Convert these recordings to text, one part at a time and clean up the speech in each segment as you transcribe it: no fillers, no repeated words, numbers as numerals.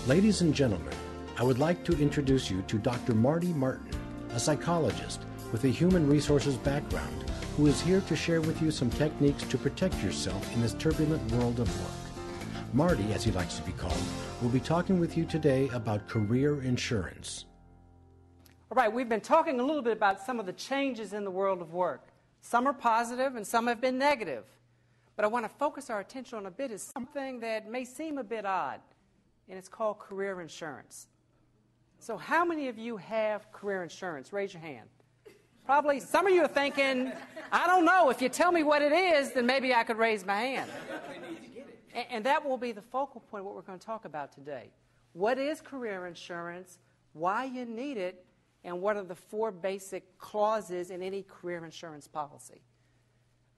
Ladies and gentlemen, I would like to introduce you to Dr. Marty Martin, a psychologist with a human resources background who is here to share with you some techniques to protect yourself in this turbulent world of work. Marty, as he likes to be called, will be talking with you today about career insurance. All right, we've been talking a little bit about some of the changes in the world of work. Some are positive and some have been negative. But I want to focus our attention on a bit is something that may seem a bit odd, and it's called career insurance. So how many of you have career insurance? Raise your hand. Probably some of you are thinking, I don't know, if you tell me what it is, then maybe I could raise my hand. And that will be the focal point of what we're going to talk about today. What is career insurance, why you need it, and what are the 4 basic clauses in any career insurance policy.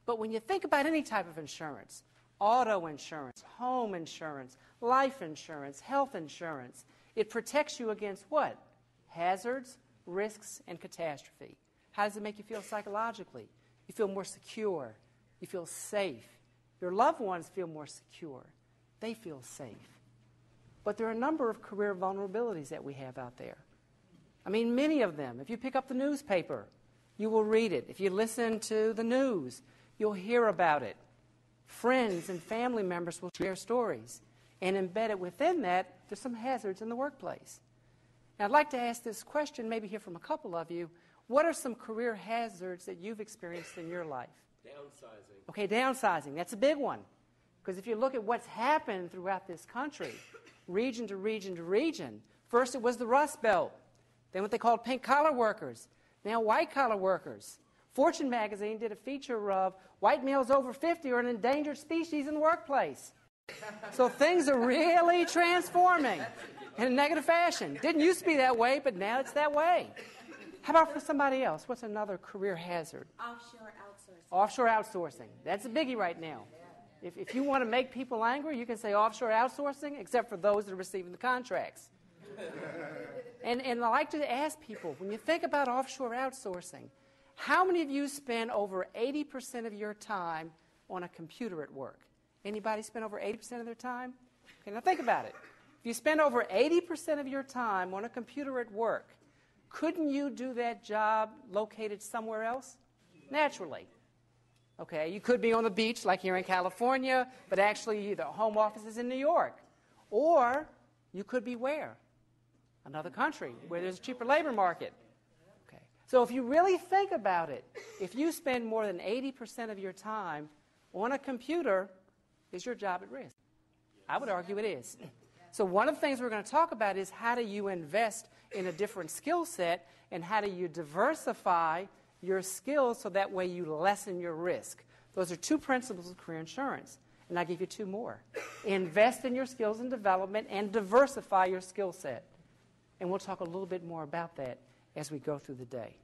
But when you think about any type of insurance, auto insurance, home insurance, life insurance, health insurance, it protects you against what? Hazards, risks, and catastrophe. How does it make you feel psychologically? You feel more secure. You feel safe. Your loved ones feel more secure. They feel safe. But there are a number of career vulnerabilities that we have out there. I mean, many of them. If you pick up the newspaper, you will read it. If you listen to the news, you'll hear about it. Friends and family members will share stories. And embedded within that, there's some hazards in the workplace. Now, I'd like to ask this question, maybe hear from a couple of you. What are some career hazards that you've experienced in your life? Downsizing. Okay, downsizing. That's a big one. Because if you look at what's happened throughout this country, region to region to region, first it was the Rust Belt. Then what they called pink-collar workers. Now white-collar workers. Fortune magazine did a feature of white males over 50 are an endangered species in the workplace. So things are really transforming in a negative fashion. Didn't used to be that way, but now it's that way. How about for somebody else? What's another career hazard? Offshore outsourcing. Offshore outsourcing. That's a biggie right now. If you want to make people angry, you can say offshore outsourcing, except for those that are receiving the contracts. And I like to ask people, when you think about offshore outsourcing, how many of you spend over 80% of your time on a computer at work? Anybody spend over 80% of their time? Okay, now think about it. If you spend over 80% of your time on a computer at work, couldn't you do that job located somewhere else? Naturally. Okay, you could be on the beach like here in California, but actually the home office is in New York. Or you could be where? Another country where there's a cheaper labor market. Okay. So if you really think about it, if you spend more than 80% of your time on a computer, is your job at risk? I would argue it is. So one of the things we're going to talk about is how do you invest in a different skill set and how do you diversify your skills so that way you lessen your risk. Those are 2 principles of career insurance. And I'll give you 2 more. Invest in your skills and development and diversify your skill set. And we'll talk a little bit more about that as we go through the day.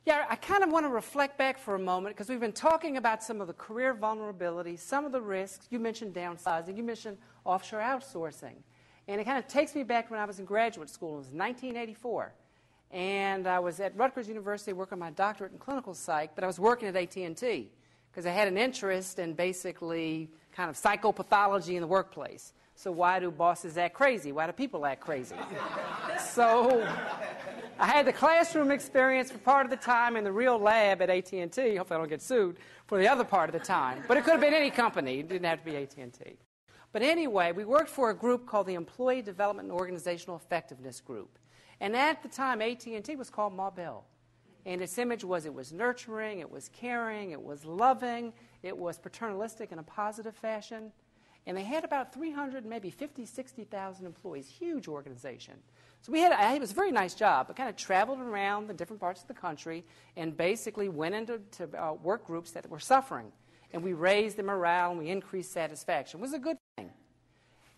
Yeah, I kind of want to reflect back for a moment because we've been talking about some of the career vulnerabilities, some of the risks. You mentioned downsizing. You mentioned offshore outsourcing. And it kind of takes me back when I was in graduate school. It was 1984. And I was at Rutgers University working on my doctorate in clinical psych, but I was working at AT&T because I had an interest in basically kind of psychopathology in the workplace. So why do bosses act crazy? Why do people act crazy? So I had the classroom experience for part of the time and the real lab at AT&T. Hopefully I don't get sued for the other part of the time. But it could have been any company. It didn't have to be AT&T. But anyway, we worked for a group called the Employee Development and Organizational Effectiveness Group. And at the time, AT&T was called Ma Bell. And its image was it was nurturing, it was caring, it was loving, it was paternalistic in a positive fashion. And they had about 300, maybe 50, 60,000 employees, huge organization. So it was a very nice job. I kind of traveled around the different parts of the country and basically went into work groups that were suffering. And we raised the morale and we increased satisfaction. It was a good thing.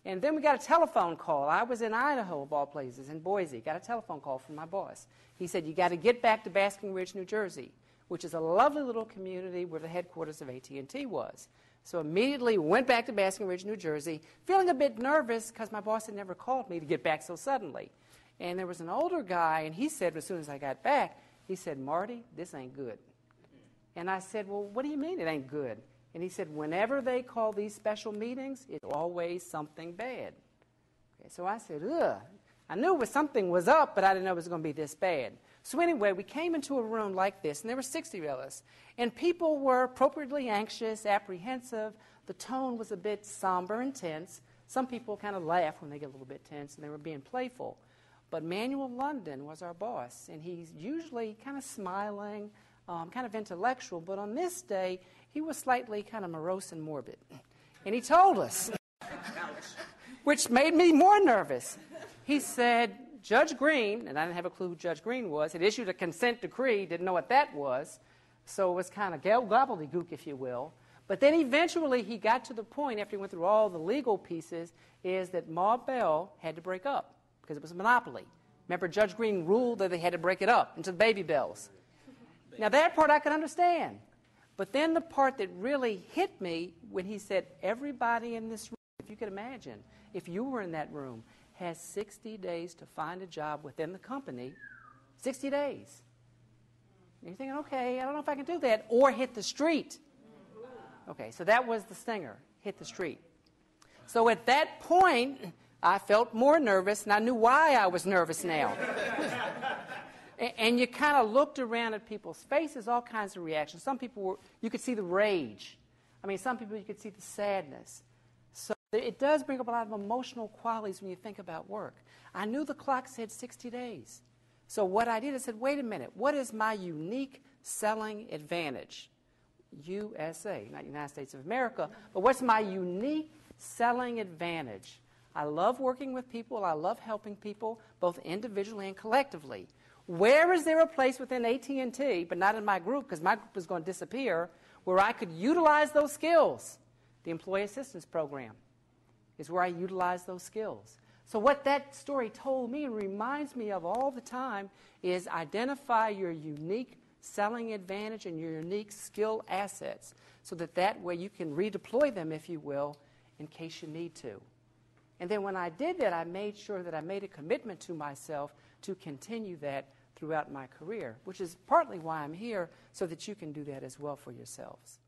And then we got a telephone call. I was in Idaho, of all places, in Boise. Got a telephone call from my boss. He said, you got to get back to Basking Ridge, New Jersey, which is a lovely little community where the headquarters of AT&T was. So immediately went back to Basking Ridge, New Jersey, feeling a bit nervous because my boss had never called me to get back so suddenly. And there was an older guy, and he said, as soon as I got back, he said, Marty, this ain't good. And I said, well, what do you mean it ain't good? And he said, whenever they call these special meetings, it's always something bad. Okay, so I said, ugh. I knew something was up, but I didn't know it was going to be this bad. So anyway, we came into a room like this, and there were 60 of us. And people were appropriately anxious, apprehensive. The tone was a bit somber and tense. Some people kind of laugh when they get a little bit tense, and they were being playful. But Manuel London was our boss, and he's usually kind of smiling, kind of intellectual. But on this day, he was slightly kind of morose and morbid. And he told us, which made me more nervous. He said, Judge Green, and I didn't have a clue who Judge Green was, had issued a consent decree, didn't know what that was, so it was kind of gobbledygook, if you will. But then eventually he got to the point, after he went through all the legal pieces, is that Ma Bell had to break up because it was a monopoly. Remember, Judge Green ruled that they had to break it up into Baby Bells. Now, that part I could understand. But then the part that really hit me when he said, everybody in this room, if you could imagine, if you were in that room, has 60 days to find a job within the company, 60 days. And you're thinking, okay, I don't know if I can do that, or hit the street. Okay, so that was the stinger, hit the street. So at that point, I felt more nervous, and I knew why I was nervous now. And you kind of looked around at people's faces, all kinds of reactions. Some people were, you could see the rage. I mean, some people you could see the sadness. So it does bring up a lot of emotional qualities when you think about work. I knew the clock said 60 days. So what I did, I said, wait a minute, what is my unique selling advantage? USA, not United States of America, but what's my unique selling advantage? I love working with people. I love helping people, both individually and collectively. Where is there a place within AT&T, but not in my group, because my group is going to disappear, where I could utilize those skills? The Employee Assistance Program is where I utilize those skills. So what that story told me and reminds me of all the time is identify your unique selling advantage and your unique skill assets so that way you can redeploy them, if you will, in case you need to. And then when I did that, I made sure that I made a commitment to myself to continue that throughout my career, which is partly why I'm here, so that you can do that as well for yourselves.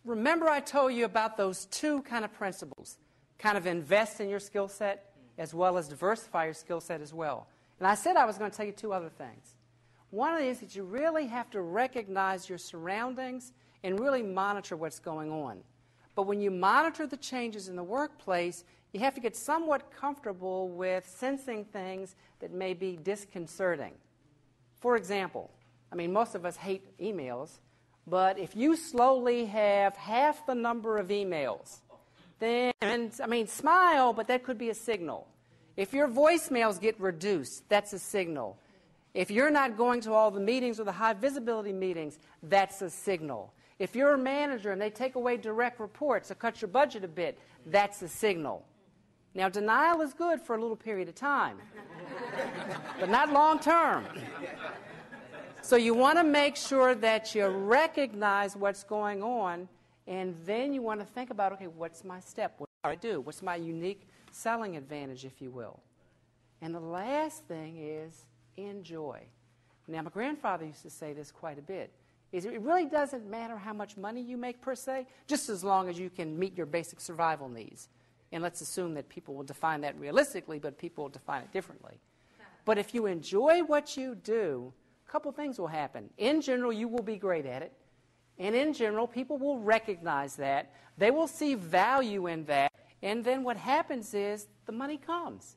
Remember I told you about those two kind of principles, kind of invest in your skill set as well as diversify your skill set as well. And I said I was going to tell you two other things. One of these is that you really have to recognize your surroundings and really monitor what's going on. But when you monitor the changes in the workplace, you have to get somewhat comfortable with sensing things that may be disconcerting. For example, I mean, most of us hate emails, but if you slowly have half the number of emails, then, smile, but that could be a signal. If your voicemails get reduced, that's a signal. If you're not going to all the meetings or the high visibility meetings, that's a signal. If you're a manager and they take away direct reports or cut your budget a bit, that's a signal. Now, denial is good for a little period of time, but not long term. So you want to make sure that you recognize what's going on, and then you want to think about, okay, what's my step? What do I do? What's my unique selling advantage, if you will? And the last thing is enjoy. Now, my grandfather used to say this quite a bit. It really doesn't matter how much money you make per se, just as long as you can meet your basic survival needs. And let's assume that people will define that realistically, but people will define it differently. But if you enjoy what you do, a couple things will happen. In general, you will be great at it. And in general, people will recognize that. They will see value in that. And then what happens is the money comes.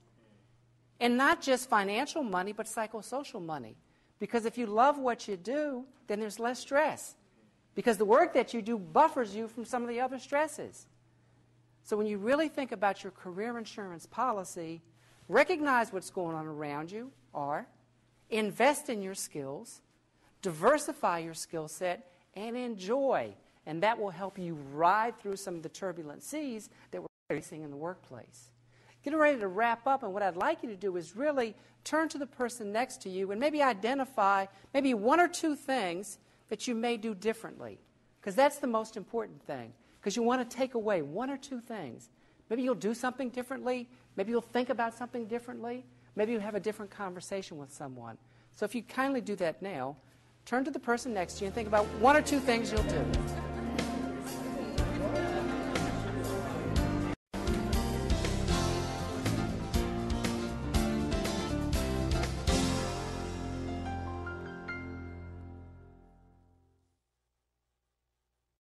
And not just financial money, but psychosocial money. Because if you love what you do, then there's less stress. Because the work that you do buffers you from some of the other stresses. So when you really think about your career insurance policy, recognize what's going on around you, or invest in your skills, diversify your skill set, and enjoy. And that will help you ride through some of the turbulent seas that we're facing in the workplace. Getting ready to wrap up, and what I'd like you to do is really turn to the person next to you and maybe identify maybe one or two things that you may do differently, because that's the most important thing, because you want to take away one or two things. Maybe you'll do something differently. Maybe you'll think about something differently. Maybe you'll have a different conversation with someone. So if you kindly do that now, turn to the person next to you and think about one or two things you'll do.